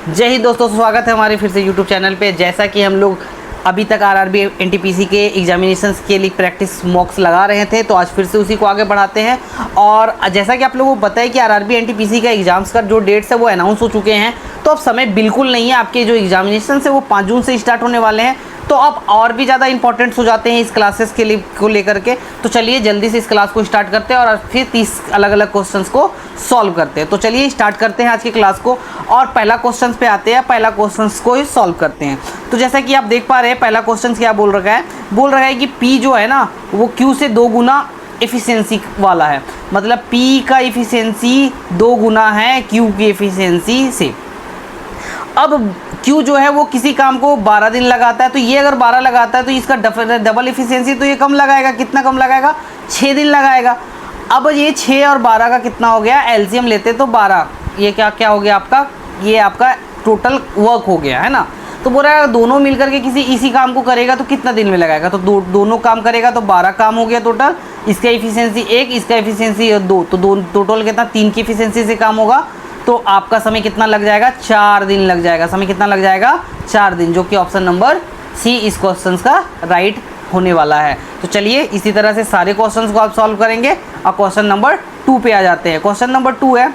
जय हिंद दोस्तों, स्वागत है हमारे फिर से यूट्यूब चैनल पे। जैसा कि हम लोग अभी तक आरआरबी एनटीपीसी के एग्जामिनेशंस के लिए प्रैक्टिस मॉक्स लगा रहे थे, तो आज फिर से उसी को आगे बढ़ाते हैं। और जैसा कि आप लोगों को पता है कि आरआरबी एनटीपीसी का एग्जाम्स का जो डेट्स है वो अनाउंस हो चुके हैं, तो अब समय बिल्कुल नहीं है। आपके जो एग्जामिनेशन है वो 5 जून से स्टार्ट होने वाले हैं, तो अब और भी ज़्यादा इंपॉर्टेंट्स हो जाते हैं इस क्लासेस के लिए को लेकर के। तो चलिए जल्दी से इस क्लास को स्टार्ट करते हैं और फिर 30 अलग अलग क्वेश्चंस को सॉल्व करते हैं। तो चलिए स्टार्ट करते हैं आज की क्लास को और पहला क्वेश्चन पे आते हैं। पहला क्वेश्चंस को ही सॉल्व करते हैं। तो जैसा कि आप देख पा रहे हैं, पहला क्वेश्चन क्या बोल रखा है, बोल रहा है कि P जो है ना वो Q से 2 गुना एफिशिएंसी वाला है। मतलब P का एफिशिएंसी 2 गुना है Q की एफिशिएंसी से। अब Q जो है वो किसी काम को 12 दिन लगाता है, तो ये अगर 12 लगाता है तो इसका डबल एफिशिएंसी तो ये कम लगाएगा। कितना कम लगाएगा? 6 दिन लगाएगा। अब ये 6 और 12 का कितना हो गया? एलसीएम लेते तो 12, ये क्या हो गया आपका? ये आपका टोटल वर्क हो गया है ना। तो बोल रहा है दोनों मिलकर के इसी काम को करेगा तो कितना दिन में लगाएगा? तो दोनों काम करेगा तो 12 काम हो गया टोटल। इसका एफिशिएंसी 1, इसका एफिशिएंसी 2, तो टोटल कितना? 3 की एफिशिएंसी से काम होगा। तो आपका समय कितना लग जाएगा? 4 दिन लग जाएगा। समय कितना लग जाएगा? 4 दिन, जो कि ऑप्शन नंबर सी इस क्वेश्चन का राइट होने वाला है। तो चलिए इसी तरह से सारे क्वेश्चंस को आप सॉल्व करेंगे और क्वेश्चन नंबर 2 पे आ जाते हैं। क्वेश्चन नंबर 2 है,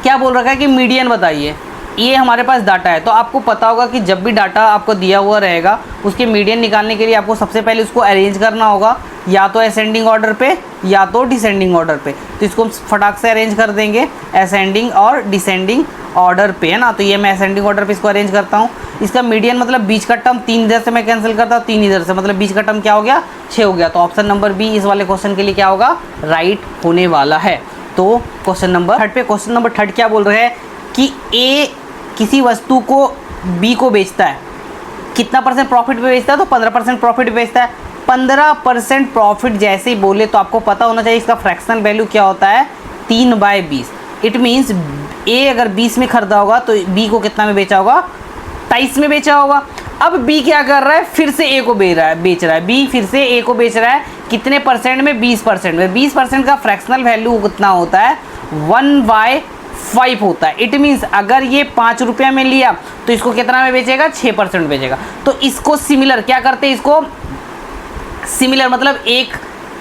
क्या बोल रखा है कि मीडियन बताइए। ये हमारे पास डाटा है, तो आपको पता होगा कि जब भी डाटा आपको दिया हुआ रहेगा उसके मीडियन निकालने के लिए आपको सबसे पहले उसको अरेंज करना होगा, या तो असेंडिंग ऑर्डर पे या तो डिसेंडिंग ऑर्डर पे। तो इसको हम फटाक से अरेंज कर देंगे असेंडिंग और डिसेंडिंग ऑर्डर पे, है ना। तो ये मैं असेंडिंग ऑर्डर पे इसको अरेंज करता हूँ। इसका मीडियन मतलब बीच का टर्म 3 इधर से मैं कैंसिल करता हूँ, 3 इधर से, मतलब बीच का टर्म क्या हो गया? 6 हो गया। तो ऑप्शन नंबर बी इस वाले क्वेश्चन के लिए क्या होगा? राइट होने वाला है। तो क्वेश्चन नंबर 3 पे, क्वेश्चन नंबर 3 क्या बोल रहे हैं कि ए किसी वस्तु को बी को बेचता है, कितना परसेंट प्रॉफिट पे बेचता है? तो 15% प्रॉफिट पे बेचता है। 15% प्रॉफिट जैसे ही बोले तो आपको पता होना चाहिए इसका फ्रैक्शनल वैल्यू क्या होता है? 3/20। इट मीन्स ए अगर 20 में खरीदा होगा तो बी को कितना में बेचा होगा? 23 में बेचा होगा। अब बी क्या कर रहा है? फिर से ए को बेच रहा है। बी फिर से ए को बेच रहा है कितने परसेंट में? 20% में। 20% का फ्रैक्शनल वैल्यू कितना होता है? 1/5 होता है। इट मीन्स अगर ये 5 रुपये में लिया तो इसको कितना में बेचेगा? 6% बेचेगा। तो इसको सिमिलर क्या करते हैं? इसको सिमिलर मतलब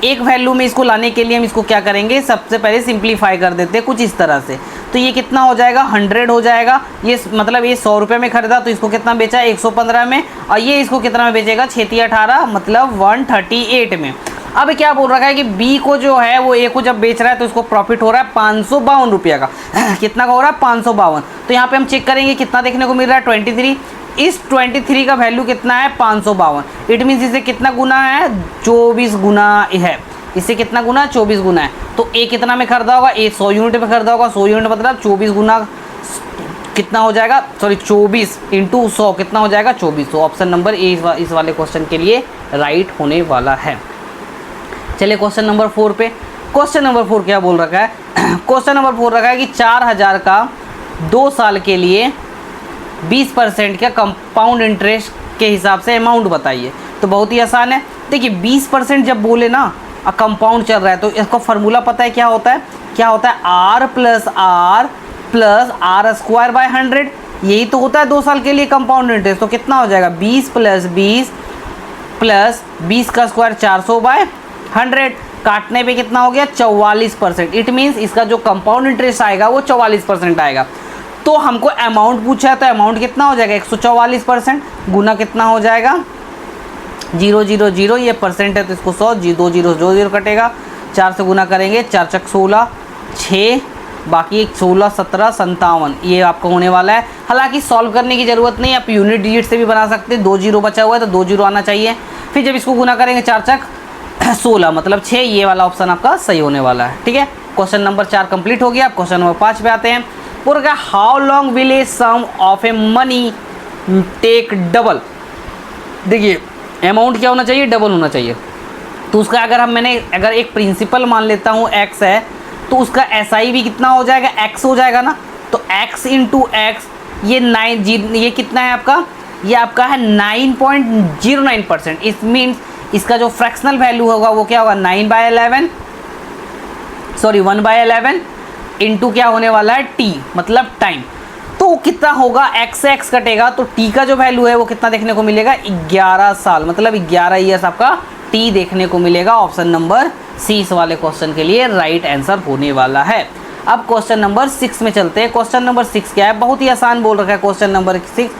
एक वैल्यू में इसको लाने के लिए हम इसको क्या करेंगे? सबसे पहले सिंप्लीफाई कर देते हैं कुछ इस तरह से। तो ये कितना हो जाएगा? 100 हो जाएगा। ये मतलब ये 100 रुपये में खरीदा तो इसको कितना बेचा? 115 में। और ये इसको कितना में बेचेगा? 6×18 मतलब 138 में। अब क्या बोल रखा है कि बी को जो है वो ए को जब बेच रहा है तो इसको प्रॉफिट हो रहा है 552 रुपये का। कितना का हो रहा है? 552। तो यहाँ पे हम चेक करेंगे कितना देखने को मिल रहा है? 23। इस 23 का वैल्यू कितना है? 552। इट मीन्स इसे कितना गुना है? 24 गुना है। इससे कितना गुना? 24 गुना है। तो ए कितना में खरीदा होगा? ए 100 यूनिट में खरीदा होगा। 100 यूनिट मतलब 24 गुना कितना हो जाएगा? 24 इंटू 100 कितना हो जाएगा? 24। तो ऑप्शन नंबर ए इस वाले क्वेश्चन के लिए राइट होने वाला है। चलिए क्वेश्चन नंबर 4 पे। क्वेश्चन नंबर 4 क्या बोल रखा है? क्वेश्चन नंबर 4 रखा है कि 4000 का 2 साल के लिए 20% का कंपाउंड इंटरेस्ट के हिसाब से अमाउंट बताइए। तो बहुत ही आसान है। देखिए 20% जब बोले ना कंपाउंड चल रहा है तो इसका फार्मूला पता है क्या होता है? क्या होता है? R+R+R²/100। यही तो होता है 2 साल के लिए कंपाउंड इंटरेस्ट। तो कितना हो जाएगा? 20 + 20 का स्क्वायर 400/100। काटने पे कितना हो गया? 44%। इट मीन्स इसका जो कंपाउंड इंटरेस्ट आएगा वो 44% आएगा। तो हमको अमाउंट पूछा है, तो अमाउंट कितना हो जाएगा? 144%। गुना कितना हो जाएगा? 0 0 0, ये परसेंट है तो इसको 100, 2 0 2 0 कटेगा। 4 से गुना करेंगे, 4 × 16 6, बाकी 16 17 57, ये आपका होने वाला है। हालांकि सॉल्व करने की ज़रूरत नहीं, आप यूनिट डिजिट से भी बना सकते हैं। 2 0 बचा हुआ है तो 2 0 आना चाहिए। फिर जब इसको गुना करेंगे 4 × 16 मतलब 6, ये वाला ऑप्शन आपका सही होने वाला है। ठीक है, क्वेश्चन नंबर 4 कंप्लीट हो गया। आप क्वेश्चन नंबर 5 पे आते हैं। पूरा how long will a sum of a money take double. देखिए अमाउंट क्या होना चाहिए? डबल होना चाहिए। तो उसका अगर एक प्रिंसिपल मान लेता हूँ x है, तो उसका SI भी कितना हो जाएगा? x हो जाएगा ना। तो x × x, ये कितना है आपका? ये आपका है 9.09%। इस मीन्स इसका जो फ्रैक्शनल वैल्यू होगा वो क्या होगा? 1/11 इंटू क्या होने वाला है? t मतलब टाइम। तो तो कितना होगा, x से x कटेगा तो t का जो वैल्यू है वो कितना देखने को मिलेगा, 11 साल, मतलब 11 ईयर्स आपका t देखने को मिलेगा। ऑप्शन नंबर सी इस वाले क्वेश्चन के लिए राइट आंसर होने वाला है। अब क्वेश्चन नंबर 6 में चलते हैं। क्वेश्चन नंबर 6 क्या है, बहुत ही आसान बोल रखा है क्वेश्चन नंबर 6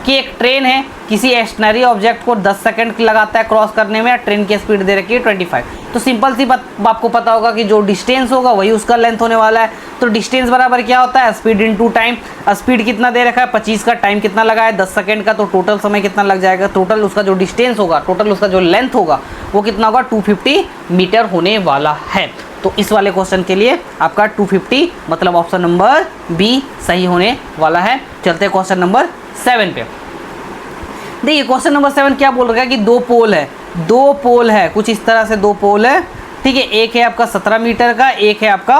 कि एक ट्रेन है, किसी स्टेशनरी ऑब्जेक्ट को 10 सेकंड लगाता है क्रॉस करने में, ट्रेन की स्पीड दे रखी है 25। तो सिंपल सी बात आपको पता होगा कि जो डिस्टेंस होगा वही उसका लेंथ होने वाला है। तो डिस्टेंस बराबर क्या होता है, स्पीड इनटू टाइम। स्पीड कितना दे रखा है 25 का, टाइम कितना लगा है 10 सेकंड का, तो टोटल समय कितना लग जाएगा, टोटल उसका जो डिस्टेंस होगा, टोटल उसका जो लेंथ होगा वो कितना होगा 250 मीटर होने वाला है। तो इस वाले क्वेश्चन के लिए आपका 250 मतलब ऑप्शन नंबर बी सही होने वाला है। चलते हैं क्वेश्चन नंबर 7 पे। देखिए क्वेश्चन नंबर 7 क्या बोल रहा है कि दो पोल है, कुछ इस तरह से दो पोल है, ठीक है। एक है आपका 17 मीटर का, एक है आपका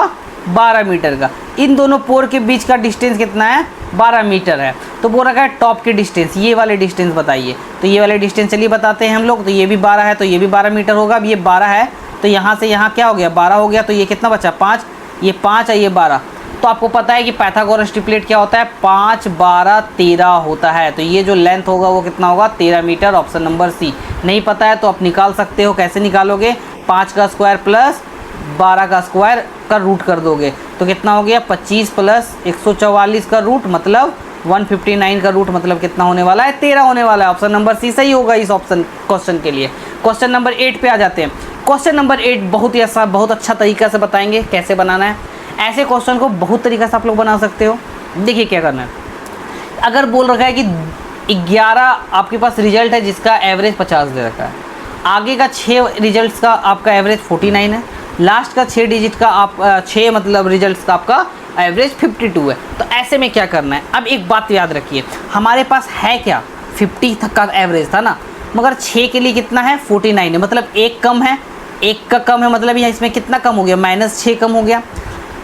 12 मीटर का। इन दोनों पोल के बीच का डिस्टेंस कितना है, 12 मीटर है। तो बोल रखा है टॉप की डिस्टेंस, ये वाले डिस्टेंस बताइए। तो ये वाले डिस्टेंस चलिए बताते हैं हम लोग। तो ये भी 12 है तो ये भी 12 मीटर होगा। अब ये 12 है तो यहाँ से यहाँ क्या हो गया, 12 हो गया। तो ये कितना बचा, 5, ये 5 है, ये 12। तो आपको पता है कि पाइथागोरस ट्रिपलेट क्या होता है, 5, 12, 13 होता है। तो ये जो लेंथ होगा वो कितना होगा, 13 मीटर। Option number C. नहीं पता है तो आप निकाल सकते हो। कैसे निकालोगे, 5 का स्क्वायर प्लस 12 का स्क्वायर का रूट कर दोगे तो कितना हो गया, 25 प्लस 144 का रूट मतलब 159 का रूट मतलब कितना होने वाला है, 13 होने वाला है। ऑप्शन नंबर सी सही होगा इस ऑप्शन क्वेश्चन के लिए। क्वेश्चन नंबर 8 पे आ जाते हैं। क्वेश्चन नंबर 8 बहुत ही आसान, बहुत अच्छा तरीका से बताएंगे कैसे बनाना है। ऐसे क्वेश्चन को बहुत तरीका से आप लोग बना सकते हो। देखिए क्या करना है, अगर बोल रखा है कि 11 आपके पास रिजल्ट है जिसका एवरेज 50 दे रखा है, आगे का 6 रिजल्ट्स का आपका एवरेज 49 है, लास्ट का 6 डिजिट का आप 6 मतलब रिजल्ट्स का आपका एवरेज 52 है। तो ऐसे में क्या करना है, अब एक बात याद रखिए, हमारे पास है क्या 50 तक का एवरेज था ना, मगर 6 के लिए कितना है 49 है, मतलब एक कम है, एक का कम है, मतलब यहाँ इसमें कितना कम हो गया, -6 कम हो गया।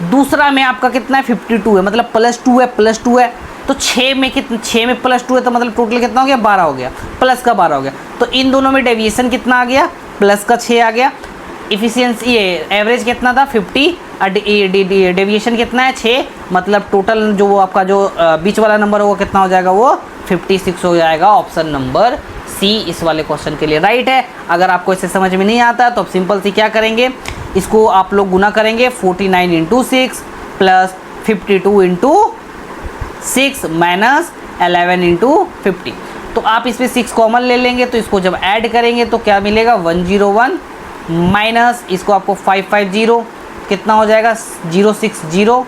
दूसरा में आपका कितना है 52 है, मतलब +2 है, +2 है। तो 6 में कितना, 6 में +2 है तो मतलब टोटल कितना हो गया, 12 हो गया, प्लस का 12 हो गया। तो इन दोनों में डेविएशन कितना आ गया, प्लस का 6 आ गया। इफिशियंसी ये एवरेज कितना था 50, डेविएशन कितना है 6, मतलब टोटल जो आपका जो बीच वाला नंबर होगा कितना हो जाएगा, वो 56 हो जाएगा। ऑप्शन नंबर सी इस वाले क्वेश्चन के लिए राइट है। अगर आपको इसे समझ में नहीं आता तो आप सिंपल सी क्या करेंगे, इसको आप लोग गुना करेंगे 49 × 6 प्लस 52 × 6 माइनस 11 × 50। तो आप इसमें 6 कॉमन ले लेंगे तो इसको जब ऐड करेंगे तो क्या मिलेगा 101 माइनस इसको आपको 550 कितना हो जाएगा 060,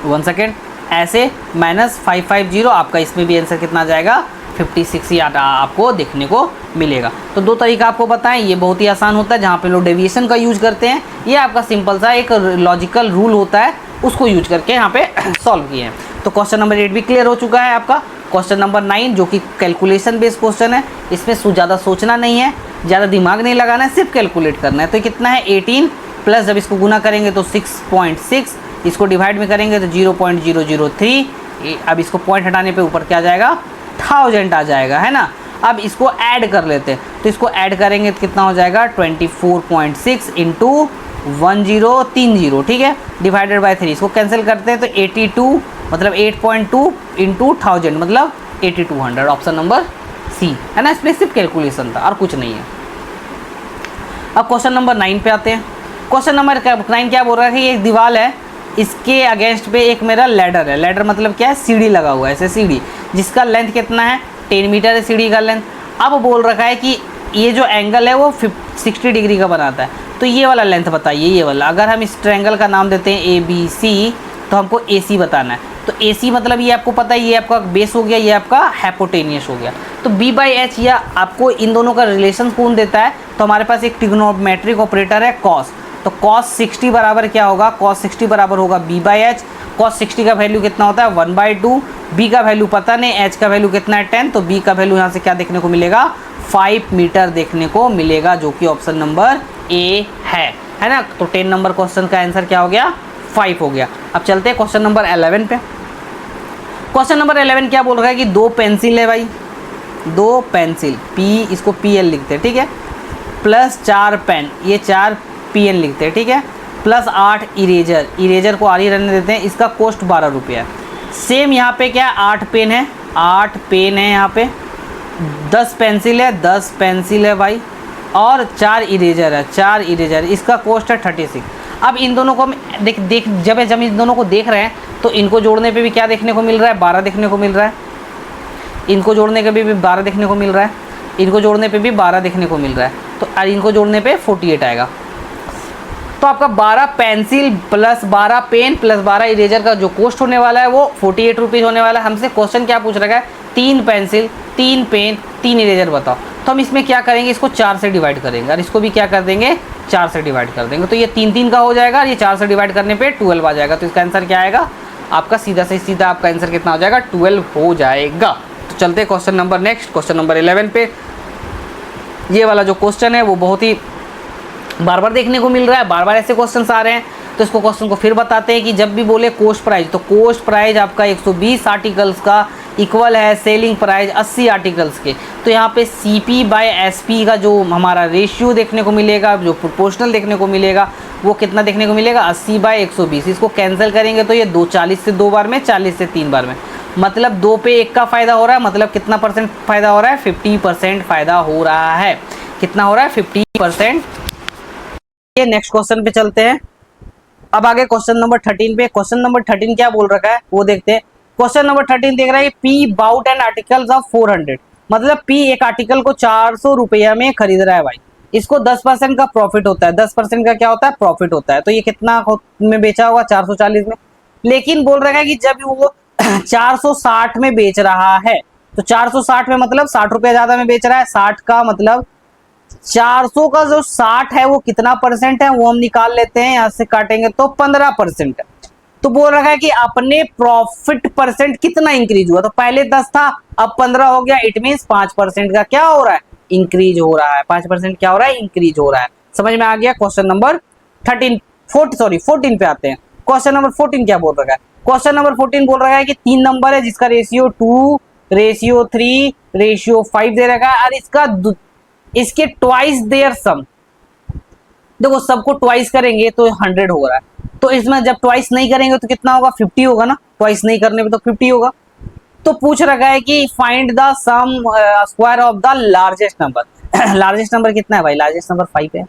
1 सेकेंड, ऐसे माइनस 550 आपका इसमें भी आंसर कितना आ जाएगा 56 आपको देखने को मिलेगा। तो दो तरीका आपको बताएं, ये बहुत ही आसान होता है जहाँ पे लोग डेविएशन का यूज करते हैं, ये आपका सिंपल सा एक लॉजिकल रूल होता है उसको यूज करके यहाँ पे सॉल्व किए हैं। तो क्वेश्चन नंबर 8 भी क्लियर हो चुका है आपका। क्वेश्चन नंबर 9 जो कि कैलकुलेशन बेस्ड क्वेश्चन है, इसमें ज़्यादा सोचना नहीं है, ज़्यादा दिमाग नहीं लगाना है, सिर्फ कैलकुलेट करना है। तो कितना है 18 प्लस जब इसको गुना करेंगे तो 6.6, इसको डिवाइड में करेंगे तो 0.003, अब इसको पॉइंट हटाने पे ऊपर क्या आ जाएगा 1000 आ जाएगा, है ना। अब इसको ऐड कर लेते हैं तो इसको ऐड करेंगे तो कितना हो जाएगा 24.6 × 1030, ठीक है, डिवाइडेड बाय 3, इसको कैंसिल करते हैं तो 82 मतलब 8.2 × 1000 मतलब 8200। ऑप्शन नंबर सी है ना, इसमें सिर्फ कैलकुलेशन था और कुछ नहीं है। अब क्वेश्चन नंबर 9 पे आते हैं। क्वेश्चन नंबर 9 क्या बोल रहा है कि एक दीवार है, इसके अगेंस्ट पे एक मेरा लैडर है, लैडर मतलब क्या है सीढ़ी लगा हुआ है, ऐसे सीढ़ी जिसका लेंथ कितना है 10 मीटर है सीढ़ी का लेंथ। अब बोल रखा है कि ये जो एंगल है वो 60 डिग्री का बनाता है, तो ये वाला लेंथ बताइए, ये वाला। अगर हम इस ट्रायंगल का नाम देते हैं ABC तो हमको AC बताना है। तो AC मतलब ये आपको पता है, ये आपका बेस हो गया, ये आपका हाइपोटेनियस हो गया। तो B/H या आपको इन दोनों का रिलेशन कौन देता है, तो हमारे पास एक ट्रिग्नोमेट्रिक ऑपरेटर है cos। तो cos 60 बराबर क्या होगा, cos 60 बराबर होगा B/H। cos 60 का वैल्यू कितना होता है 1/2, B का वैल्यू पता नहीं, H का वैल्यू कितना है 10, तो B का वैल्यू यहाँ से क्या देखने को मिलेगा 5 मीटर देखने को मिलेगा, जो कि ऑप्शन नंबर ए है ना। तो 10 नंबर क्वेश्चन का आंसर क्या हो गया 5 हो गया। अब चलते हैं क्वेश्चन नंबर 11 पे। क्वेश्चन नंबर 11 क्या बोल रहा है कि 2 पेंसिल है भाई, 2 पेंसिल P, इसको PL लिखते हैं, ठीक है, प्लस 4 पेन, ये 4 PN लिखते हैं, ठीक है, प्लस 8 इरेजर, इरेजर को आर ही रहने देते हैं, इसका कॉस्ट 12 रुपये है। सेम यहाँ पे क्या है, 8 पेन है, 8 पेन है यहाँ पे, 10 पेंसिल है, 10 पेंसिल है भाई, और 4 इरेजर है, 4 इरेजर। इसका कॉस्ट है 36। अब इन दोनों को हम जब इन दोनों को देख रहे हैं तो इनको जोड़ने पे भी क्या देखने को मिल रहा है, 12 देखने को मिल रहा है। इनको जोड़ने के भी 12 देखने को मिल रहा है, इनको जोड़ने पे भी 12 देखने को मिल रहा है, तो इनको जोड़ने पे 48 आएगा। तो आपका 12 pencil plus 12 pen plus 12 eraser का जो कॉस्ट होने वाला है वो 48 रुपीज़ होने वाला है। हमसे क्वेश्चन क्या पूछ रखा है, 3 पेंसिल, 3 पेन, 3 इरेजर बताओ। तो हम इसमें क्या करेंगे, इसको 4 से डिवाइड करेंगे और इसको भी क्या कर देंगे, 4 से डिवाइड कर देंगे। तो ये 3 का हो जाएगा और ये 4 से डिवाइड करने पे 12 आ जाएगा। तो इसका आंसर क्या आएगा आपका, सीधा से सीधा आपका आंसर कितना हो जाएगा, 12 हो जाएगा। तो चलते हैं question number next, question number 11 पे। ये वाला जो क्वेश्चन है वो बहुत ही बार बार देखने को मिल रहा है, बार बार ऐसे क्वेश्चंस आ रहे हैं। तो इसको क्वेश्चन को फिर बताते हैं कि जब भी बोले कोस्ट प्राइस, तो कोस्ट प्राइस आपका 120 आर्टिकल्स का इक्वल है सेलिंग प्राइस 80 आर्टिकल्स के। तो यहाँ पे CP बाय SP का जो हमारा रेशियो देखने को मिलेगा, जो प्रोपोर्शनल देखने को मिलेगा, वो कितना देखने को मिलेगा, 80 बाय 120। इसको कैंसिल करेंगे तो ये 40 से 2 बार में, 40 से 3 बार में, मतलब 2 पे 1 का फ़ायदा हो रहा है। मतलब कितना परसेंट फ़ायदा हो रहा है, 50% फ़ायदा हो रहा है। कितना हो रहा है, 50%। ये नेक्स्ट क्वेश्चन पे चलते हैं। अब आगे क्वेश्चन नंबर 13 पे। क्वेश्चन नंबर 13 क्या बोल रखा है वो देखते हैं। क्वेश्चन नंबर 13 देख रहा है, P bought an articles of 400, मतलब P एक आर्टिकल को 400 रुपया में खरीद रहा है भाई। इसको 10% का प्रॉफिट होता है, 10% का क्या होता है, प्रॉफिट होता है। तो ये कितना में बेचा होगा, 440 में। लेकिन बोल रहा है कि जब वो 460 में बेच रहा है, तो 460 में मतलब 60 रुपया ज्यादा में बेच रहा है। 60 का मतलब 400 का जो 60 है वो कितना परसेंट है, वो हम निकाल लेते हैं, यहां से काटेंगे तो 15% है। तो बोल रहा है कि अपने प्रॉफिट परसेंट कितना इंक्रीज हुआ। तो पहले 10 था, अब 15 हो गया। इट मींस 5% का क्या हो रहा है, इंक्रीज हो रहा है। 5% क्या हो रहा है, इंक्रीज हो रहा है। समझ में आ गया। क्वेश्चन नंबर 14 पे आते हैं। क्वेश्चन नंबर 14 क्या बोल रहा है, क्वेश्चन नंबर 14 बोल रहा है कि 3 नंबर है जिसका रेशियो 2, रेशियो 3, रेशियो 5 दे रखा है, और इसके ट्वाइस देयर सम। देखो सबको ट्वाइस करेंगे तो 100 हो रहा है, तो इसमें जब ट्वाइस नहीं करेंगे तो कितना होगा, 50 होगा ना। ट्वाइस नहीं करने पे तो 50 होगा। तो पूछ रखा है कि find the sum square of the largest number. Largest number कितना है भाई, लार्जेस्ट नंबर 5 है।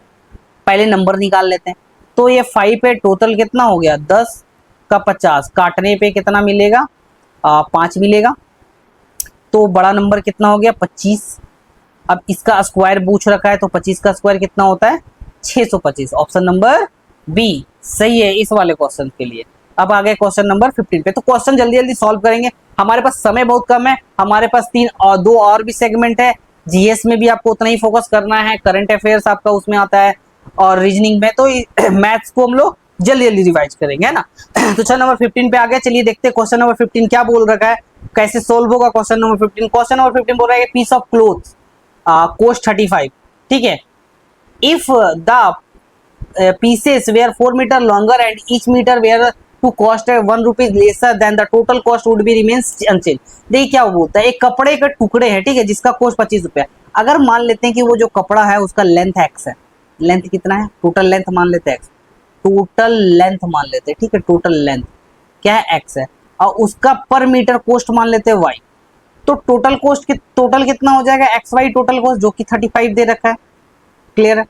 पहले नंबर निकाल लेते हैं। तो ये 5 है, टोटल कितना हो गया, 10 का 50, काटने पे कितना मिलेगा, 5 मिलेगा। तो बड़ा नंबर कितना हो गया, 25। अब इसका स्क्वायर पूछ रखा है, तो 25 का स्क्वायर कितना होता है, 625। ऑप्शन नंबर बी सही है इस वाले क्वेश्चन के लिए। अब आ गए क्वेश्चन नंबर 15 पे। तो क्वेश्चन जल्दी जल्दी सॉल्व करेंगे, हमारे पास समय बहुत कम है। हमारे पास 2 और भी सेगमेंट है। जीएस में भी आपको उतना ही फोकस करना है, करंट अफेयर्स आपका उसमें आता है, और रीजनिंग में तो मैथ्स को हम लोग जल्दी जल्दी रिवाइज करेंगे, है ना। तो चल नंबर 15 पे आ गया। चलिए देखते हैं क्वेश्चन नंबर 15 क्या बोल रखा है, कैसे सोल्व होगा क्वेश्चन नंबर 15। क्वेश्चन नंबर 15 बोल रहा है पीस ऑफ क्लोथ्स कोस्ट 35, ठीक है। If the pieces were 4 meter longer and each meter were to cost 1 rupees lesser than the total cost would be remains unchanged। देखिए क्या बोलता है, एक कपड़े के टुकड़े हैं, ठीक है, जिसका कॉस्ट 25 रुपया। अगर मान लेते हैं कि वो जो कपड़ा है उसका लेंथ x है, लेंथ कितना है, टोटल लेंथ मान लेते हैं x, टोटल लेंथ मान लेते हैं, ठीक है, टोटल लेंथ क्या है x है, और उसका पर मीटर कॉस्ट मान लेते हैं y। तो टोटल कॉस्ट टोटल कितना हो जाएगा, एक्स वाई टोटल कॉस्ट, जो कि 35 दे रखा है। क्लियर है।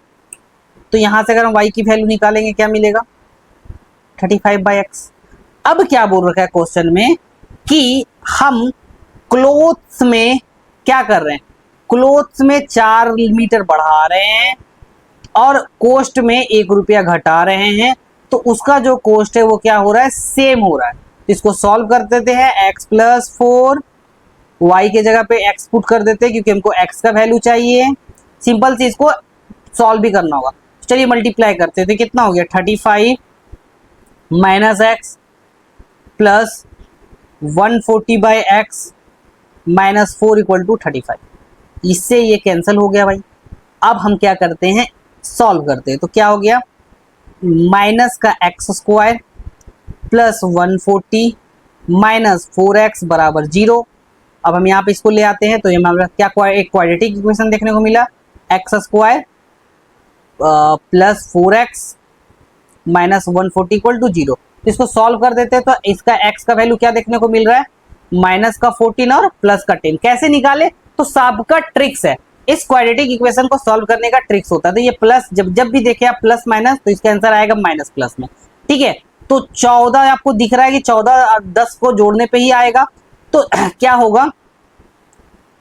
तो यहां से अगर हम y की वैल्यू निकालेंगे क्या मिलेगा, 35/x। अब क्या बोल रखा है क्वेश्चन में कि हम क्लोथ्स में क्या कर रहे हैं, क्लोथ्स में 4 मीटर बढ़ा रहे हैं और कोस्ट में 1 रुपया घटा रहे हैं। तो उसका जो कोस्ट है वो क्या हो रहा है, सेम हो रहा है। तो इसको सॉल्व कर देते हैं, x + 4 y के जगह पे x पुट कर देते हैं, क्योंकि हमको x का वैल्यू चाहिए। सिंपल सी इसको सॉल्व भी करना होगा। चलिए मल्टीप्लाई करते हैं, तो कितना हो गया, 35 - x प्लस 140/x - 4 = 35। इससे ये कैंसिल हो गया भाई। अब हम क्या करते हैं, सॉल्व करते हैं। तो क्या हो गया, माइनस का x² प्लस 140 माइनस 4x बराबर 0। अब हम यहाँ पे इसको ले आते हैं, तो ये हमारा क्या एक क्वाड्रेटिक इक्वेशन देखने को मिला, x² प्लस 4x माइनस 140 = 0। तो इसको सॉल्व कर देते हैं। तो इसका x का वैल्यू क्या देखने को मिल रहा है, माइनस का 14 और प्लस का 10। कैसे निकाले, तो सबका ट्रिक्स है, इस क्वाड्रेटिक इक्वेशन को सॉल्व करने का ट्रिक्स होता है। तो ये प्लस, जब जब भी देखे आप प्लस माइनस, तो इसका आंसर आएगा माइनस प्लस में, ठीक है। तो 14 आपको दिख रहा है कि 14 और 10 को जोड़ने पे ही आएगा। तो क्या होगा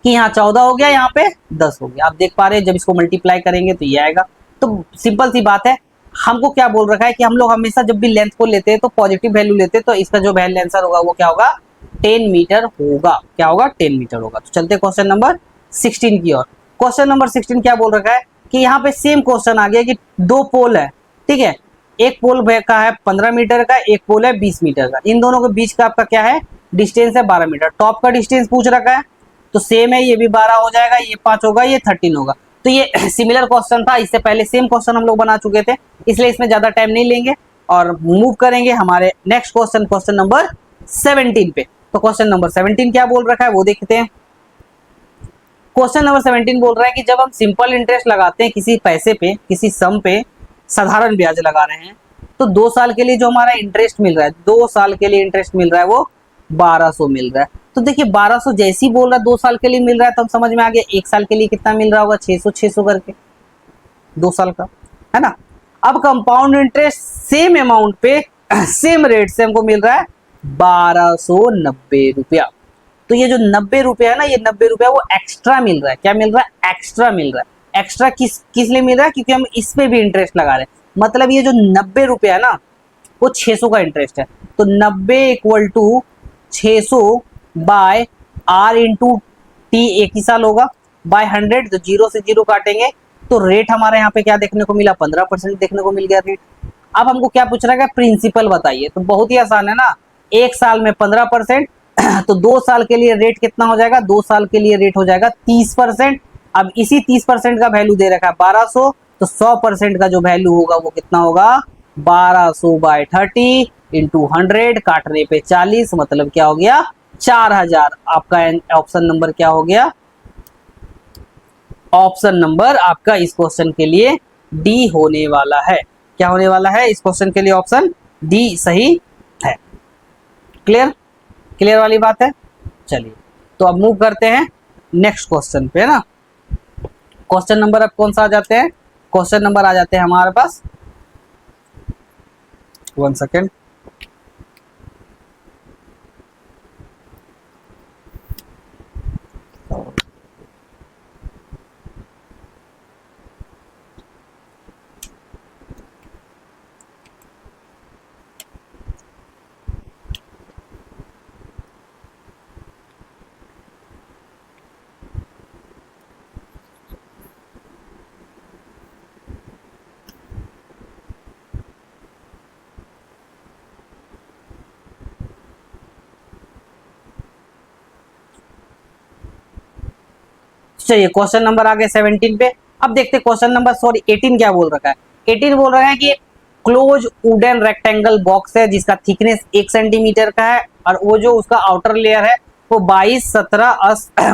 कि यहाँ 14 हो गया, यहाँ पे 10 हो गया। आप देख पा रहे हैं, जब इसको मल्टीप्लाई करेंगे तो ये आएगा। तो सिंपल सी बात है, हमको क्या बोल रखा है कि हम लोग हमेशा जब भी लेंथ को लेते हैं तो पॉजिटिव वैल्यू लेते हैं, तो इसका जो वैल्यू आंसर होगा वो क्या होगा, 10 मीटर होगा। क्या होगा, 10 मीटर होगा। तो चलते क्वेश्चन नंबर 16 की ओर। क्वेश्चन नंबर 16 क्या बोल रखा है कि यहाँ पे सेम क्वेश्चन आ गया कि दो पोल है, ठीक है। एक पोल का है 15 मीटर का, एक पोल है 20 मीटर का। इन दोनों के बीच का आपका क्या है, डिस्टेंस है 12 मीटर। टॉप का डिस्टेंस पूछ रखा है, तो सेम है, ये भी 12 हो जाएगा, ये 5 होगा, ये 13 होगा। तो ये सिमिलर क्वेश्चन था, इससे पहले सेम क्वेश्चन हम लोग बना चुके थे, इसलिए इसमें ज्यादा टाइम नहीं लेंगे और मूव करेंगे हमारे नेक्स्ट क्वेश्चन, क्वेश्चन नंबर 17 पे। तो क्वेश्चन नंबर 17 क्या बोल रखा है वो देखते हैं। क्वेश्चन नंबर 17 बोल रहा है कि जब हम सिंपल इंटरेस्ट लगाते हैं किसी पैसे पे, किसी सम पे साधारण ब्याज लगा रहे हैं, तो 2 साल के लिए जो हमारा इंटरेस्ट मिल रहा है, 2 साल के लिए इंटरेस्ट मिल रहा है वो 1200 मिल रहा है। तो देखिए 1200 जैसी बोल रहा है 2 साल के लिए मिल रहा है, तो हम समझ में आ गया 1 साल के लिए कितना मिल रहा होगा, 600 करके 2 साल का, है ना। अब कंपाउंड इंटरेस्ट सेम अमाउंट पे सेम रेट से हमको मिल रहा है 1290 रुपया। तो ये जो 90 रुपया है ना, ये 90 रुपया वो एक्स्ट्रा मिल रहा है। क्या मिल रहा है, एक्स्ट्रा मिल रहा है। एक्स्ट्रा किस किस लिए मिल रहा है, क्योंकि हम इस पे भी इंटरेस्ट लगा रहे हैं। मतलब ये जो 90 रुपया है ना, वो 600 का इंटरेस्ट है। तो 90 equal to 600 by R into T, एक ही साल होगा, बाय 100, तो 0 से 0 काटेंगे, तो रेट हमारे यहाँ पे क्या देखने को मिला, 15% देखने को मिल गया रेट। अब हमको क्या पूछ रहा है, प्रिंसिपल बताइए। तो बहुत ही आसान है ना, 1 साल में 15%, तो 2 साल के लिए रेट कितना हो जाएगा, 2 साल के लिए रेट हो जाएगा 30%। अब इसी 30% का वैल्यू दे रखा है 1200, तो 100% का जो वैल्यू होगा वो कितना होगा, 1200 बाय 30 इंटू 100, काटने पे 40, मतलब क्या हो गया, 4000। आपका ऑप्शन नंबर क्या हो गया, ऑप्शन नंबर आपका इस क्वेश्चन के लिए डी होने वाला है। क्या होने वाला है इस क्वेश्चन के लिए, ऑप्शन डी सही है। क्लियर, क्लियर वाली बात है। चलिए तो अब मूव करते हैं नेक्स्ट क्वेश्चन पे, है ना। क्वेश्चन नंबर अब कौन सा आ जाते हैं, क्वेश्चन नंबर आ जाते हैं हमारे पास, 1 सेकेंड। चलिए क्वेश्चन नंबर आ गए 17 पे। अब देखते हैं क्वेश्चन नंबर 18 क्या बोल रखा है। 18 बोल रहा है कि क्लोज वुडन रेक्टेंगल बॉक्स है जिसका थिकनेस 1 सेंटीमीटर का है, और वो जो उसका आउटर लेयर है वो 22, 17,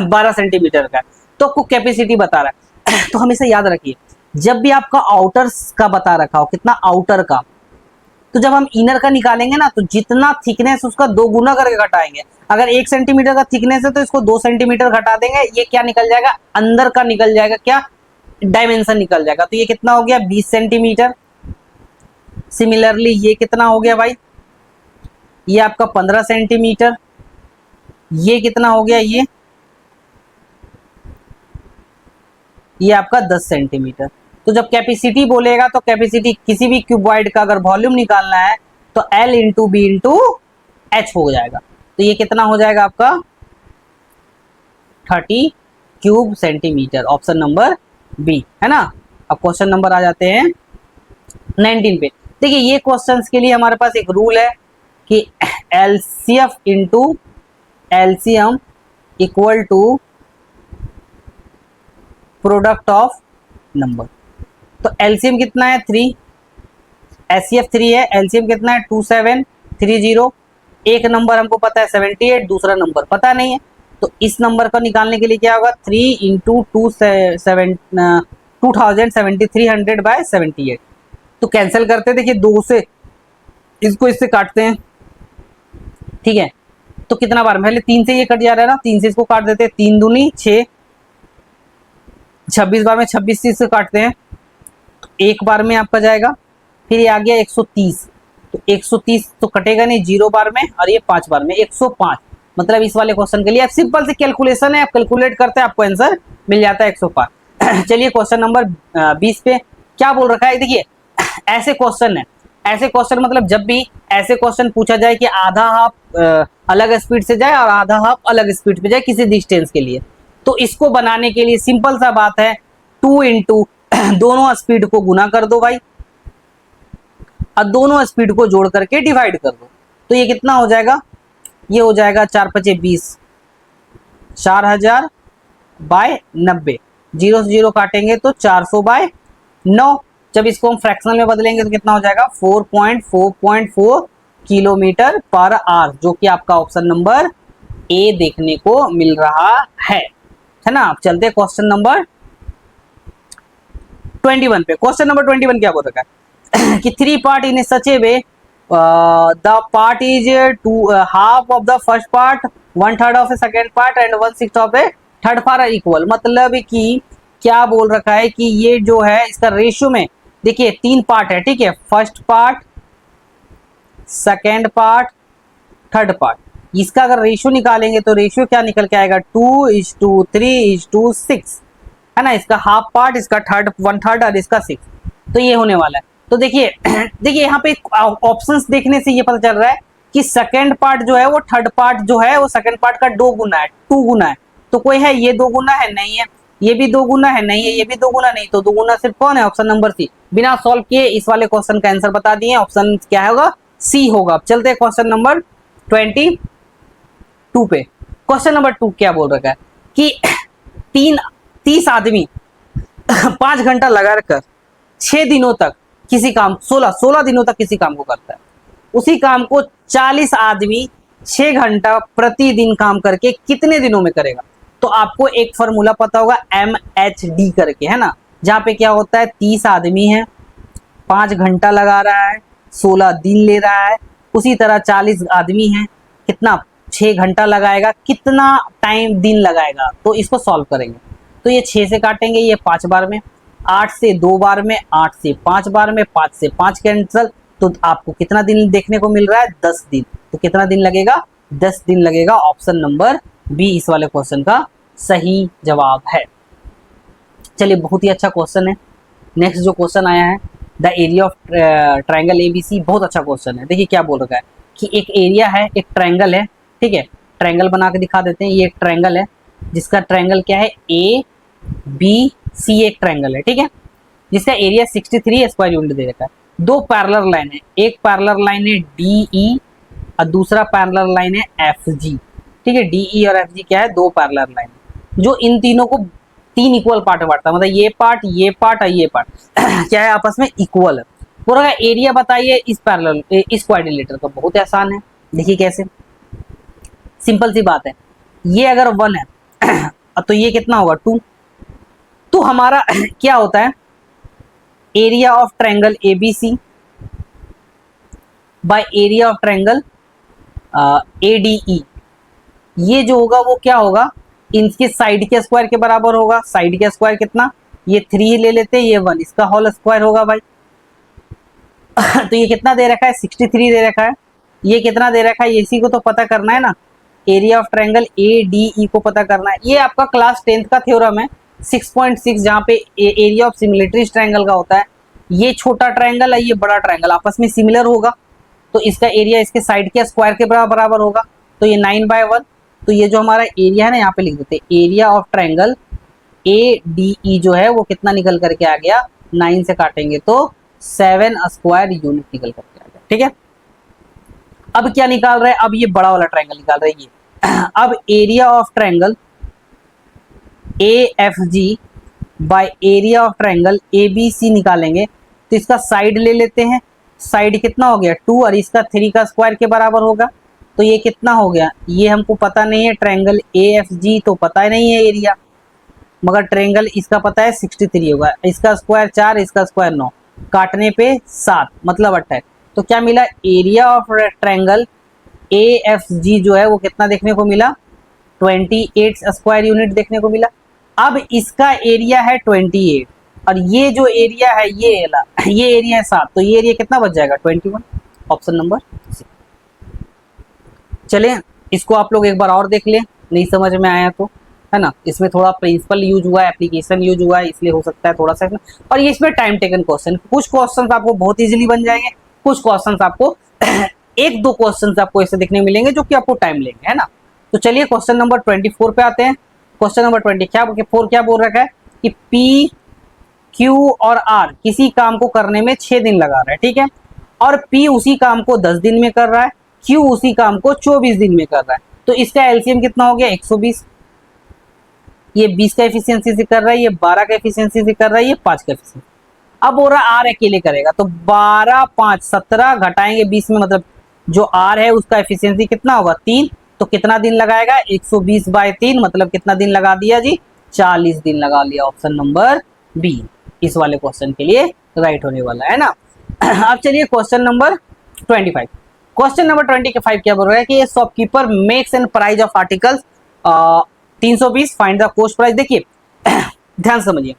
12 सेंटीमीटर का है। तो आपको कैपेसिटी बता रहा है। तो हमेशा याद रखिए, जब भी आपका आउटर का बता रखा हो, कितना आउटर का, तो जब हम इनर का निकालेंगे ना, तो जितना थिकनेस उसका 2 गुना करके घटाएंगे। अगर 1 सेंटीमीटर का थिकनेस है तो इसको 2 सेंटीमीटर घटा देंगे, ये क्या निकल जाएगा, अंदर का निकल जाएगा, क्या डायमेंशन निकल जाएगा। तो ये कितना हो गया, 20 सेंटीमीटर। सिमिलरली ये कितना हो गया भाई, ये आपका 15 सेंटीमीटर। ये कितना हो गया, ये आपका 10 सेंटीमीटर। तो जब कैपेसिटी बोलेगा तो कैपेसिटी किसी भी क्यूबॉइड का अगर वॉल्यूम निकालना है तो L into B into H हो जाएगा। तो ये कितना हो जाएगा आपका 30 cube centimetre, option number B, है ना। अब क्वेश्चन नंबर आ जाते हैं 19 पे। देखिए ये क्वेश्चंस के लिए हमारे पास एक रूल है कि LCF into LCM equal to product of number. तो LCM कितना है 3, HCF 3 है, LCM कितना है 2730। एक नंबर हमको पता है 78, दूसरा नंबर पता नहीं है। तो इस नंबर को निकालने के लिए क्या होगा, 3 इंटू 2073 बाय 78। तो कैंसिल करते, देखिए 2 से इसको इससे काटते हैं, ठीक है। तो कितना बार, पहले 3 से ये कट जा रहा है ना, 3 से इसको काट देते हैं, 3 दूनी 6, 26 बार में 26 से इससे काटते हैं, तो एक बार में आपका जाएगा। फिर ये आ गया 130, तो 130 तो कटेगा नहीं 0 बार में, और ये 5 बार में 105। मतलब इस वाले क्वेश्चन के लिए आप सिंपल से कैलकुलेशन है, आप कैलकुलेट करते हैं, आपको आंसर मिल जाता है 105। चलिए क्वेश्चन नंबर 20 पे क्या बोल रखा है, देखिए ऐसे क्वेश्चन है, ऐसे क्वेश्चन मतलब जब भी ऐसे क्वेश्चन पूछा जाए कि आधा हाफ अलग स्पीड से जाए और आधा हाफ अलग स्पीड पे जाए किसी डिस्टेंस के लिए, तो इसको बनाने के लिए सिंपल सा बात है, 2 इंटू दोनों स्पीड को गुना कर दो भाई, और दोनों स्पीड को जोड़ करके डिवाइड कर दो। तो ये कितना हो जाएगा, ये हो जाएगा 4 पचे 20, 4000 बाय 90, 0 से 0 काटेंगे तो 400 बाय 9। जब इसको हम फ्रैक्शनल में बदलेंगे तो कितना हो जाएगा, 4.4 किलोमीटर पर आवर, जो कि आपका ऑप्शन नंबर ए देखने को मिल रहा है ना। आप चलते हैं क्वेश्चन नंबर 21 पे। क्वेश्चन नंबर 21 क्या बोल रखा है कि 3 part in such a way, the part is half of the first part, 1/3 of the second part and 1/6 of the third part are equal. मतलब कि क्या बोल रखा है कि ये जो है इसका रेशियो में, देखिए 3 पार्ट है, ठीक है, first part, second part, third part. इसका अगर रेशियो निकालेंगे तो रेशियो क्या निकल के आएगा, 2:3:6, है ना। इसका हाफ पार्ट, इसका थर्ड 1/3 और इसका 6, तो ये होने वाला है। तो देखिए देखिए यहाँ पे ऑप्शंस देखने से ये पता चल रहा है कि सेकेंड पार्ट जो है वो थर्ड पार्ट जो है वो सेकेंड पार्ट का 2 गुना है, 2 गुना है। तो कोई है ये 2 गुना है, नहीं है, ये भी 2 गुना है, नहीं है, ये भी 2 गुना नहीं, तो 2 गुना सिर्फ कौन है, ऑप्शन नंबर सी। बिना सॉल्व किए इस वाले क्वेश्चन का आंसर बता दिए, ऑप्शन क्या होगा, सी होगा। अब चलते हैं क्वेश्चन नंबर 22 पे। क्वेश्चन नंबर 2 क्या बोल रखा है कि 30 आदमी 5 घंटा लगा कर 6 दिनों तक किसी काम, 16 दिनों तक किसी काम को करता है, उसी काम को 40 आदमी 6 घंटा प्रतिदिन काम करके कितने दिनों में करेगा। तो आपको एक फॉर्मूला पता होगा MHD करके, है ना, जहां पे क्या होता है 30 आदमी है, 5 घंटा लगा रहा है, 16 दिन ले रहा है। उसी तरह 40 आदमी है, कितना 6 घंटा लगाएगा, कितना टाइम दिन लगाएगा। तो इसको सॉल्व करेंगे तो ये 6 से काटेंगे, ये 5 बार में, 8 से 2 बार में, 8 से 5 बार में, 5 से 5 कैंसिल, तो आपको कितना दिन देखने को मिल रहा है, 10 दिन। तो कितना दिन लगेगा, 10 दिन लगेगा। ऑप्शन नंबर बी इस वाले क्वेश्चन का सही जवाब है। चलिए बहुत ही अच्छा क्वेश्चन है। नेक्स्ट जो क्वेश्चन आया है, the area of triangle ABC, बहुत अच्छा क्वेश्चन है। देखिए क्या बोल रखा है कि एक एरिया है, एक ट्रायंगल है, ठीक है, ट्रायंगल बना के दिखा देते हैं। ये एक ट्रायंगल है जिसका ट्रायंगल क्या है, ABC एक ट्रायंगल है, ठीक है, जिसका एरिया 63 स्क्वायर यूनिट दे रखा है। 2 पैरेलल लाइन है, एक पैरेलल लाइन है DE और दूसरा पैरेलल लाइन है FG, ठीक है। DE और FG क्या है, 2 पैरेलल लाइन, जो इन तीनों को 3 इक्वल पार्ट में बांटता है, मतलब ये पार्ट, ये पार्ट और ये पार्ट क्या है, आपस में इक्वल है। पूरा एरिया बताइए इस पैरेलल, इस क्वाड्रिलेटरल का। बहुत आसान है, देखिए कैसे, सिंपल सी बात है। ये अगर 1 है तो ये कितना होगा, 2। तो हमारा क्या होता है, area of triangle ABC by area of triangle ADE, ये जो होगा वो क्या होगा, इनके साइड के स्क्वायर के बराबर होगा। साइड के स्क्वायर कितना, ये 3 ले लेते हैं, ये 1, इसका होल स्क्वायर होगा भाई। तो ये कितना दे रखा है, 63 दे रखा है। ये कितना दे रखा है, इसी को तो पता करना है ना, एरिया ऑफ ट्रायंगल ADE को पता करना है। ये आपका क्लास 10th का थ्योरम है 6.6, जहाँ पे एरिया ऑफ सिमिलरिटी ट्रायंगल का होता है। ये छोटा ट्रायंगल है, ये बड़ा ट्रायंगल आपस में सिमिलर होगा, तो इसका एरिया इसके साइड के स्क्वायर के बराबर होगा। तो ये 9/1, तो ये जो हमारा एरिया है ना, यहाँ पे लिख देते हैं एरिया ऑफ ट्रायंगल ADE जो है वो कितना निकल करके आ गया, 9 से काटेंगे तो 7 स्क्वायर यूनिट निकल करके आ गया, ठीक है। अब क्या निकाल रहे हैं, अब ये बड़ा वाला ट्रायंगल निकाल रहे हैं ये। अब area of triangle AFG by area of triangle ABC निकालेंगे, तो इसका साइड ले लेते हैं। साइड कितना हो गया, 2, और इसका 3 का स्क्वायर के बराबर होगा। तो ये कितना हो गया, ये हमको पता नहीं है, ट्रायंगल AFG तो पता ही नहीं है एरिया, मगर ट्रायंगल इसका पता है 63 होगा। इसका स्क्वायर 4, इसका स्क्वायर 9, काटने पे 7 मतलब 28। तो क्या मिला, एरिया ऑफ ट्रायंगल AFG जो है वो कितना देखने को मिला, 28 स्क्वायर यूनिट देखने को मिला। अब इसका एरिया है 28 और ये जो एरिया है ये एरिया है 7, तो ये एरिया कितना बच जाएगा, 21, ऑप्शन नंबर सी। चलें इसको आप लोग एक बार और देख लें, नहीं समझ में आया तो, है ना, इसमें थोड़ा प्रिंसिपल यूज हुआ है, एप्लीकेशन यूज हुआ है, इसलिए हो सकता है थोड़ा सा। और ये इसमें टाइम टेकन क्वेश्चन, कुछ क्वेश्चन आपको बहुत इजीली बन जाएंगे, कुछ क्वेश्चन आपको एक दो क्वेश्चन आपको ऐसे देखने मिलेंगे जो कि आपको टाइम लेंगे, है ना। तो चलिए क्वेश्चन नंबर 24 पे आते हैं। क्वेश्चन नंबर 24 क्या बोल रखा है कि P, Q और R किसी काम को करने में 6 दिन लगा रहा है, ठीक है, और P उसी काम को 10 दिन में कर रहा है, Q उसी काम को 24 दिन में कर रहा है, तो इसका एलसीएम कितना हो गया, 120। ये 20 का एफिशिएंसी से कर रहा है, ये 12 का एफिशिएंसी से कर रहा है, ये 5 का एफिशिएंसी। अब बोल रहा है R अकेले करेगा, तो 12 5 17 घटाएंगे 20 में, मतलब जो R है उसका एफिशिएंसी कितना होगा, 3, तो कितना दिन लगाएगा, 120/3, मतलब कितना दिन लगा दिया जी, 40 दिन लगा लिया। ऑप्शन नंबर बी इस वाले क्वेश्चन के लिए राइट होने वाला है ना। अब चलिए क्वेश्चन नंबर 25। क्वेश्चन नंबर 25 क्या बोल रहा है कि shopkeeper makes an price of articles 320, find the cost price. देखिए ध्यान समझिए,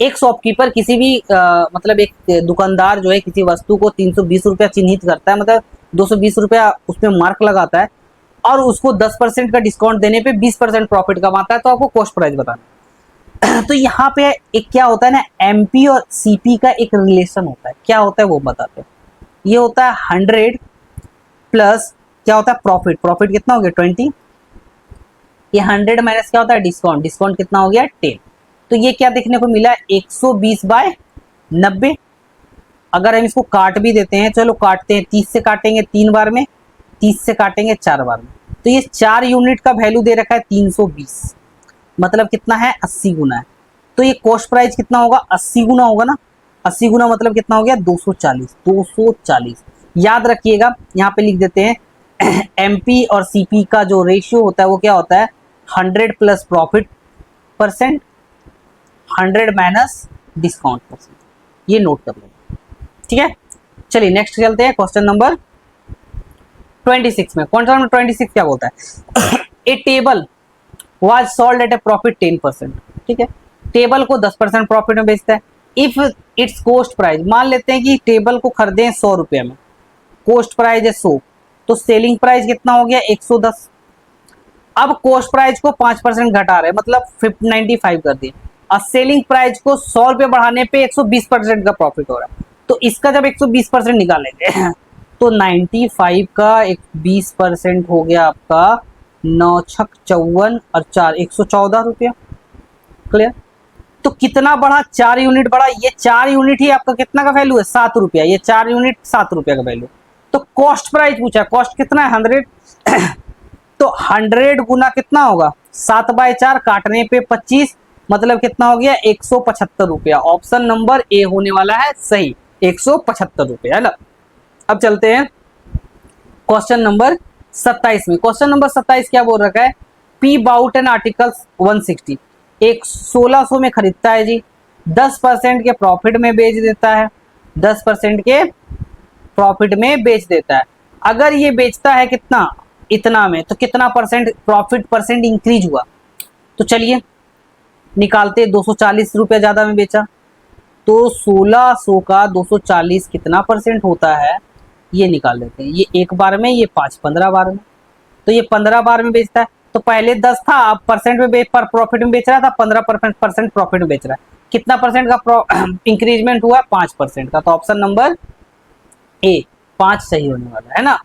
एक शॉपकीपर किसी भी मतलब एक दुकानदार जो है किसी वस्तु को 320 रुपया चिन्हित करता है, मतलब 220 रुपया उसमें मार्क लगाता है और उसको 10% का डिस्काउंट देने पे 20% प्रॉफिट कमाता है, तो आपको कॉस्ट प्राइस बताना। तो यहाँ पे एक क्या होता है ना, एमपी और सीपी का एक रिलेशन होता है, क्या होता है वो बताते हैं। ये होता है 100 प्लस क्या होता है प्रॉफिट, प्रॉफिट कितना हो गया 20, ये 100 माइनस क्या होता है डिस्काउंट, डिस्काउंट कितना हो गया 10, तो ये क्या देखने को मिला 120/90। अगर हम इसको काट भी देते हैं, चलो काटते हैं, 30 से काटेंगे 3 बार में, 30 से काटेंगे 4 बार में, तो ये 4 यूनिट का वैल्यू दे रखा है 320, मतलब कितना है 80 गुना है। तो ये कॉस्ट प्राइस कितना होगा 80 गुना होगा ना, 80 गुना मतलब कितना हो गया 240, 240। याद रखिएगा यहाँ पे लिख देते हैं एमपी और सीपी का जो रेशियो होता है वो क्या होता है 100 plus profit percent, 100 minus discount percent, ये नोट कर लेंगे, ठीक है। चलिए नेक्स्ट चलते हैं क्वेश्चन नंबर 26 में। क्वेश्चन नंबर 26 क्या बोलता है a table was sold at a profit 10%, ठीक है, टेबल को 10% प्रॉफिट में बेचता है। इफ इट्स कॉस्ट प्राइस, मान लेते हैं कि टेबल को खरीदे 100 रुपये में, कॉस्ट प्राइस है 100, तो सेलिंग प्राइस कितना हो गया 110। अब कॉस्ट प्राइस को 5% घटा रहे, मतलब 95 कर दिए, और सेलिंग प्राइस को 100 रुपये बढ़ाने पे 120% का प्रॉफिट हो रहा है। तो इसका जब 120% निकालेंगे तो 95 का 20% हो गया आपका 9 छक 54 और 4 114 रुपया। क्लियर। तो कितना बढ़ा, 4 यूनिट बढ़ा, ये 4 यूनिट ही आपका कितना का वैल्यू है 7 रुपया, ये 4 यूनिट 7 रुपया का वैल्यू। तो कॉस्ट प्राइस पूछा, कॉस्ट कितना है 100 तो 100 गुना कितना होगा 7/4 काटने पे 25, मतलब कितना हो गया 175 रुपया। ऑप्शन नंबर ए होने वाला है सही, 175 रुपया, है ना। अब चलते हैं क्वेश्चन नंबर 27 में। क्वेश्चन नंबर 27 क्या बोल रखा है पी बाउट एन आर्टिकल्स 160, एक 1600 में खरीदता है जी, 10% के प्रॉफिट में बेच देता है, 10% के प्रॉफिट में बेच देता है। अगर ये बेचता है कितना इतना में, तो कितना परसेंट प्रॉफिट परसेंट इंक्रीज हुआ, तो चलिए निकालते। 240 रुपया ज्यादा में बेचा, तो 1600 का 240 कितना परसेंट होता है ये निकाल लेते हैं। ये एक बार में, ये 15 बार में, तो ये 15 बार में बेचता है। तो पहले 10 था, अब परसेंट में पर प्रॉफिट में बेच रहा था, 15% प्रॉफिट में बेच रहा है। कितना परसेंट का इंक्रीजमेंट हुआ 5% का। तो ऑप्शन नंबर ए 5 सही होने वाला है ना।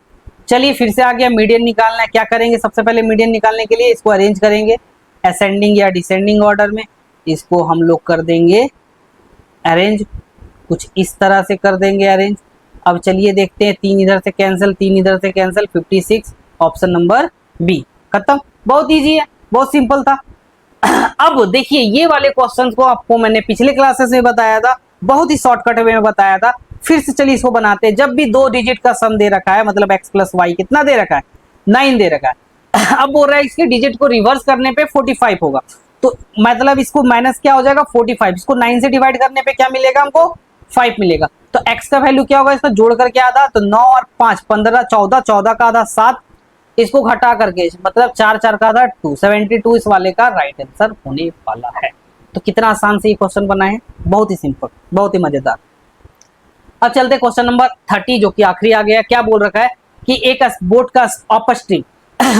चलिए फिर से आ गया मीडियन निकालना है। क्या करेंगे सबसे पहले मीडियन निकालने के लिए इसको अरेंज करेंगे असेंडिंग या डिसेंडिंग ऑर्डर में। इसको हम लोग कर देंगे अरेंज, कुछ इस तरह से कर देंगे अरेंज। अब चलिए देखते हैं, 3 इधर से कैंसिल, 3 इधर से कैंसिल, 56 ऑप्शन नंबर बी खत्म। बहुत इजी है, बहुत सिंपल था। अब देखिए ये वाले क्वेश्चंस को आपको मैंने पिछले क्लासेस में बताया था, बहुत ही शॉर्टकट वे में बताया था। फिर से चलिए इसको बनाते हैं। जब भी 2 डिजिट का सम दे रखा है, मतलब x प्लस वाई कितना दे रखा है 9 दे रखा है। अब बोल रहा है इसके डिजिट को रिवर्स करने पे 45 होगा, तो मतलब इसको माइनस क्या हो जाएगा 45, इसको 9 से डिवाइड करने पे क्या मिलेगा हमको 5 मिलेगा। तो x का वैल्यू क्या होगा, इसका जोड़ करके आधा, तो 9 और 5 15, 14, 14 का आधा 7, इसको घटा करके मतलब 4 4 का आधा 2, 72 इस वाले का राइट आंसर होने वाला है। तो कितना आसान से ये क्वेश्चन बना है, बहुत ही सिंपल, बहुत ही मजेदार। अब चलते क्वेश्चन नंबर 30 जो कि आखिरी आ गया। क्या बोल रखा है कि एक बोट का अपर स्ट्रीम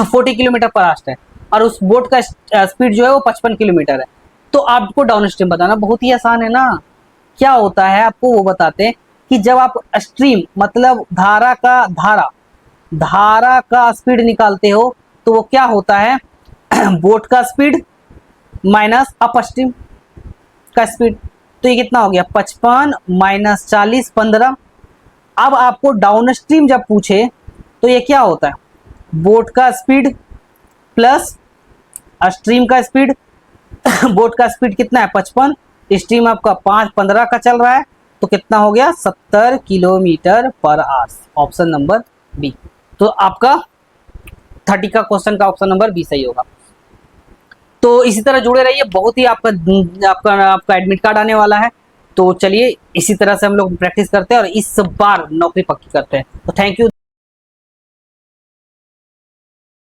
40 किलोमीटर पर आवर है और उस बोट का स्पीड जो है वो 55 किलोमीटर है, तो आपको डाउन स्ट्रीम बताना। बहुत ही आसान है ना। क्या होता है आपको वो बताते हैं कि जब आप स्ट्रीम मतलब धारा का स्पीड निकालते हो तो वो क्या होता है बोट का स्पीड माइनस अपर स्ट्रीम का स्पीड। तो ये कितना हो गया 55 माइनस 40 15। अब आपको डाउन स्ट्रीम जब पूछे तो ये क्या होता है बोट का स्पीड प्लस स्ट्रीम का स्पीड। बोट का स्पीड कितना है 55, स्ट्रीम आपका 5 15 का चल रहा है, तो कितना हो गया 70 kilometre per hour. Option number B. तो आपका 30 का क्वेश्चन का ऑप्शन नंबर बी सही होगा। तो इसी तरह जुड़े रहिए, बहुत ही आपका आपका आपका एडमिट कार्ड आने वाला है। तो चलिए इसी तरह से हम लोग प्रैक्टिस करते हैं और इस बार नौकरी पक्की करते हैं। तो थैंक यू।